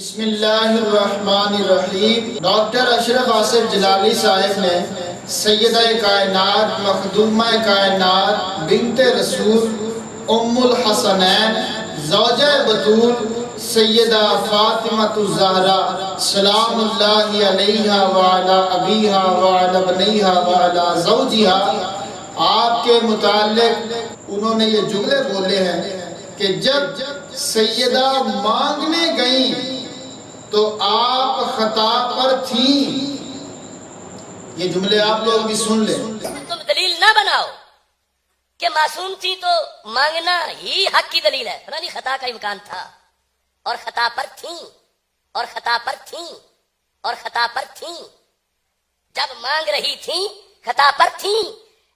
بسم اللہ الرحمن الرحیم۔ ڈاکٹر اشرف آصف جلالی صاحب نے سیدہ کائنات مخدومہ کائنات بنت رسول ام الحسنین زوجہ بطول سیدہ فاطمہ الزہرا سلام اللہ علیہا وعلی ابیہا وعلی بنیہا وعلی زوجہا، آپ کے متعلق انہوں نے یہ جملے بولے ہیں کہ جب سیدہ مانگنے گئیں تو آپ خطا پر تھیں۔ یہ جملے آپ لوگ بھی سن لیں۔ تم دلیل نہ بناؤ کہ معصوم تھی تو مانگنا ہی حق کی دلیل ہے، فلانی خطا کا امکان تھا اور خطا پر تھیں اور خطا پر تھیں اور خطا پر تھیں، جب مانگ رہی تھیں خطا پر تھیں،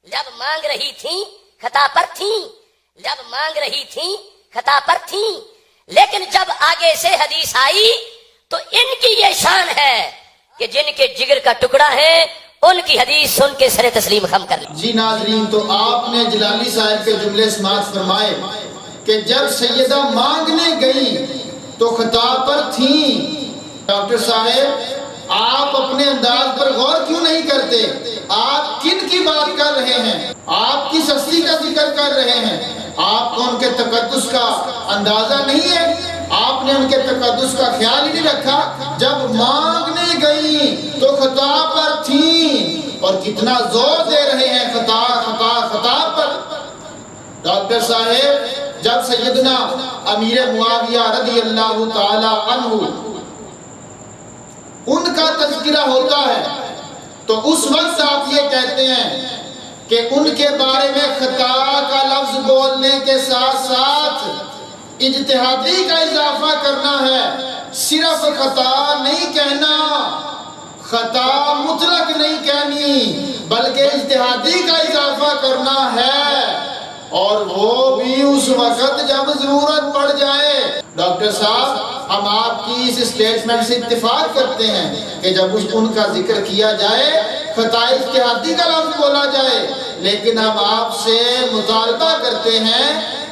جب مانگ رہی تھیں خطا پر تھیں، جب مانگ رہی تھیں خطا پر تھیں۔ لیکن جب آگے سے حدیث آئی تو ان کی یہ شان ہے کہ جن کے جگر کا ٹکڑا ہے ان کی حدیث سن کے سر تسلیم خم کر لی۔ جی ناظرین، تو آپ نے جلالی صاحب کے جملے سماعت فرمائے کہ جب سیدہ مانگنے گئیں تو خطا پر تھیں۔ ڈاکٹر صاحب، آپ اپنے انداز پر غور کیوں نہیں کرتے؟ آپ کن کی بات کر رہے ہیں؟ آپ کس ہستی کا ذکر کر رہے ہیں؟ آپ کو ان کے تقدس کا اندازہ نہیں ہے؟ آپ نے ان کے تقدس کا خیال ہی نہیں رکھا؟ جب مانگنے گئیں تو خطا پر تھیں، اور کتنا زور دے رہے ہیں خطا خطا خطا پر۔ ڈاکٹر صاحب، جب سیدنا امیر معاویہ رضی اللہ تعالی عنہ ان کا تذکرہ ہوتا ہے تو اس وقت آپ یہ کہتے ہیں کہ ان کے بارے میں خطا کا لفظ بولنے کے ساتھ ساتھ اجتہادی کا اضافہ کرنا ہے، صرف خطا نہیں کہنا، خطا مطلق نہیں کہنی، بلکہ اجتہادی کا اضافہ کرنا ہے، اور وہ بھی اس وقت جب ضرورت پڑ جائے۔ ڈاکٹر صاحب، ہم آپ کی اس اسٹیٹمنٹ سے اتفاق کرتے ہیں کہ جب ان کا ذکر کیا جائے خطا اجتہادی کا لفظ بولا جائے، لیکن ہم آپ سے مطالبہ کرتے ہیں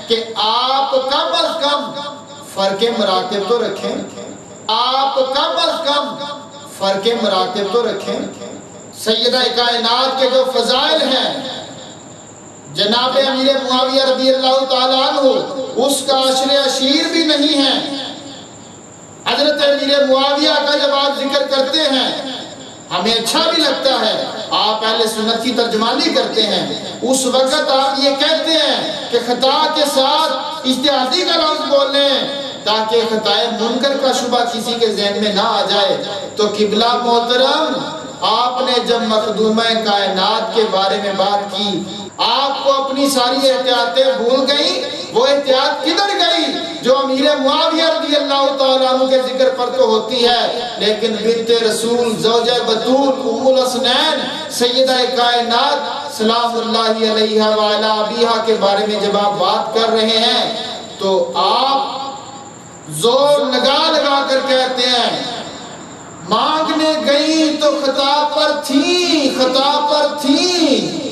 کہ آپ کم از کم فرق مراتب تو رکھیں، آپ کم از کم فرق مراتب تو رکھیں۔ سیدہ کائنات کے جو فضائل ہیں، جناب امیر معاویہ رضی اللہ تعالیٰ عنہ اس کا عشر عشیر بھی نہیں ہے۔ حضرت امیر معاویہ کا جب آپ ذکر کرتے ہیں ہمیں اچھا بھی لگتا ہے، آپ اہل سنت کی ترجمانی کرتے ہیں، اس وقت آپ یہ کہتے ہیں کہ خطا کے ساتھ اجتہادی کا لفظ بولیں تاکہ خطائے منکر کا شبہ کسی کے ذہن میں نہ آ جائے۔ تو قبلہ محترم، آپ نے جب مخدومہ کائنات کے بارے میں بات کی، آپ کو اپنی ساری احتیاطیں بھول گئیں۔ وہ احتیاط کدھر گئی جو امیر معاویہ رضی اللہ تعالیٰ عنہ کے ذکر پر تو ہوتی ہے، لیکن بنت رسول زوجہ بطول ام الحسنین سیدہ کائنات سلام اللہ علیہا وعلی ابیہا کے بارے میں جب آپ بات کر رہے ہیں تو آپ زور لگا لگا کر کہتے ہیں مانگنے گئیں تو خطا پر تھیں، خطا پر تھیں۔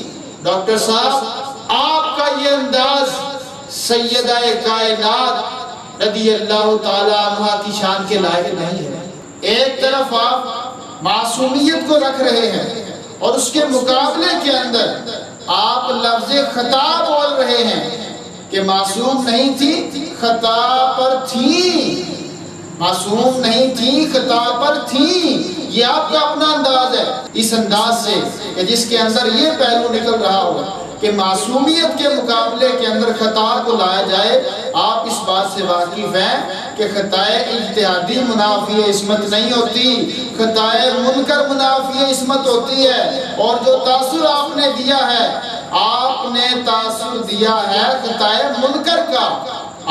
ڈاکٹر صاحب، آپ کا یہ انداز سیدہ کائنات رضی اللہ تعالیٰ عنہ کی شان کے لائق نہیں ہے۔ ایک طرف آپ معصومیت کو رکھ رہے ہیں اور اس کے مقابلے کے اندر آپ لفظ خطا بول رہے ہیں کہ معصوم نہیں تھی خطا پر تھی، معصوم نہیں تھی خطا پر تھی۔ یہ آپ کا اپنا انداز ہے۔ اس انداز سے کہ جس کے اندر یہ پہلو نکل رہا ہوگا کہ معصومیت کے مقابلے کے اندر خطا کو لایا جائے، آپ اس بات سے واقف ہیں کہ خطائے اجتہادی منافی عصمت نہیں ہوتی، خطائے منکر منافی عصمت ہوتی ہے۔ اور جو تاثر آپ نے دیا ہے، آپ نے تاثر دیا ہے خطائے منکر کا،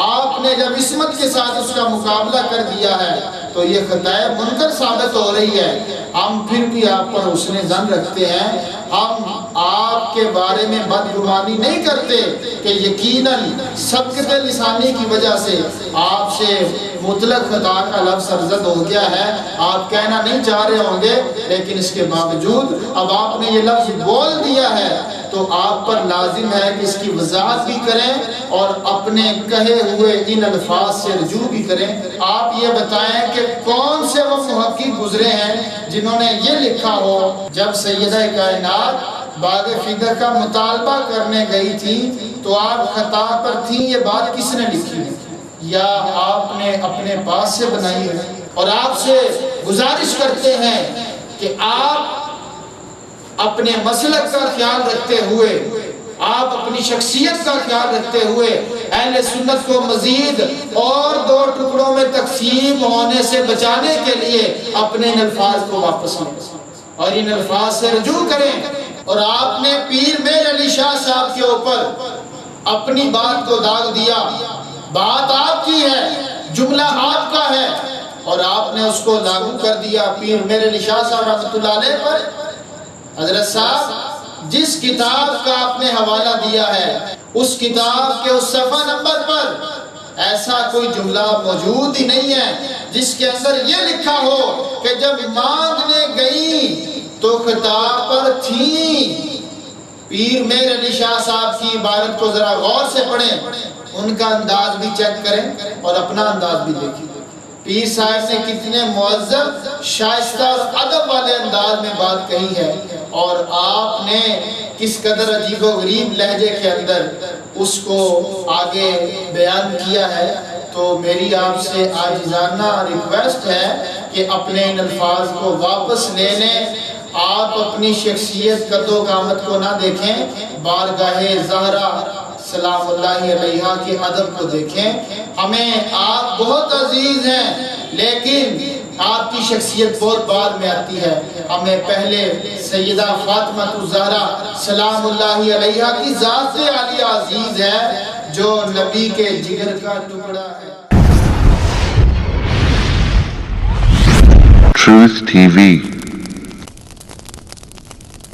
آپ نے جب عصمت کے ساتھ اس کا مقابلہ کر دیا ہے تو یہ خطائے منکر ثابت ہو رہی ہے۔ ہم پھر بھی آپ پر حسن ظن رکھتے ہیں، ہم آپ کے بارے میں بدگمانی نہیں کرتے کہ یقیناً سبقت لسانی کی وجہ سے آپ سے مطلق خطا کا لفظ سرزد ہو گیا ہے، آپ کہنا نہیں چاہ رہے ہوں گے، لیکن اس کے باوجود اب آپ نے یہ لفظ بول دیا ہے تو آپ پر لازم ہے کہ اس کی وضاحت بھی کریں اور اپنے کہے ہوئے ان الفاظ سے رجوع بھی کریں۔ آپ یہ بتائیں کہ کون سے وہ محقق گزرے ہیں جنہوں نے یہ لکھا ہو جب سیدہ کائنات باغ فدر کا مطالبہ کرنے گئی تھی تو آپ خطا پر تھیں، یہ بات کس نے لکھی ہے یا آپ نے اپنے پاس سے بنائی ہے؟ اور آپ سے گزارش کرتے ہیں کہ آپ اپنے مسلک کا خیال رکھتے ہوئے، آپ اپنی شخصیت کا خیال رکھتے ہوئے اہل سنت کو مزید اور 2 ٹکڑوں میں تقسیم ہونے سے بچانے کے لیے اپنے ان الفاظ کو واپس لیں اور ان الفاظ سے رجوع کریں۔ اور آپ نے پیر میر علی شاہ صاحب کے اوپر اپنی بات کو داغ دیا، بات آپ کی ہے، جملہ آپ کا ہے، اور آپ نے اس کو لاگو کر دیا پیر میر علی شاہ صاحب رحمۃ اللہ علیہ پر۔ حضرت صاحب جس کتاب کا آپ نے حوالہ دیا ہے اس کتاب کے اس صفحہ نمبر پر ایسا کوئی جملہ موجود ہی نہیں ہے جس کے اندر یہ لکھا ہو کہ جب مانگنے گئی تو خطا پر تھیں۔ پیر میر علی شاہ صاحب کی عبارت کو ذرا غور سے پڑھیں، ان کا انداز بھی چیک کریں اور اپنا انداز بھی دیکھیں۔ پیر صاحب نے کتنے معذب، شائستہ اور ادب والے انداز میں بات کہی ہے، اور آپ نے کس قدر عجیب و غریب لہجے کے اندر اس کو آگے بیان کیا ہے۔ تو میری آپ سے عاجزانہ ریکویسٹ ہے کہ اپنے ان الفاظ کو واپس لے لیں۔ آپ اپنی شخصیت قد و قامت کو نہ دیکھیں، بارگاہ زہرا سلام اللہ علیہا کے ادب کو دیکھیں۔ ہمیں آپ بہت عزیز ہیں لیکن آپ کی شخصیت بہت بعد میں آتی ہے۔ ہمیں پہلے سیدہ فاطمہ الزہرا سلام اللہ علیہا کی ذات عالیہ عزیز ہے جو نبی کے جگر کا ٹکڑا ہے۔ Truth TV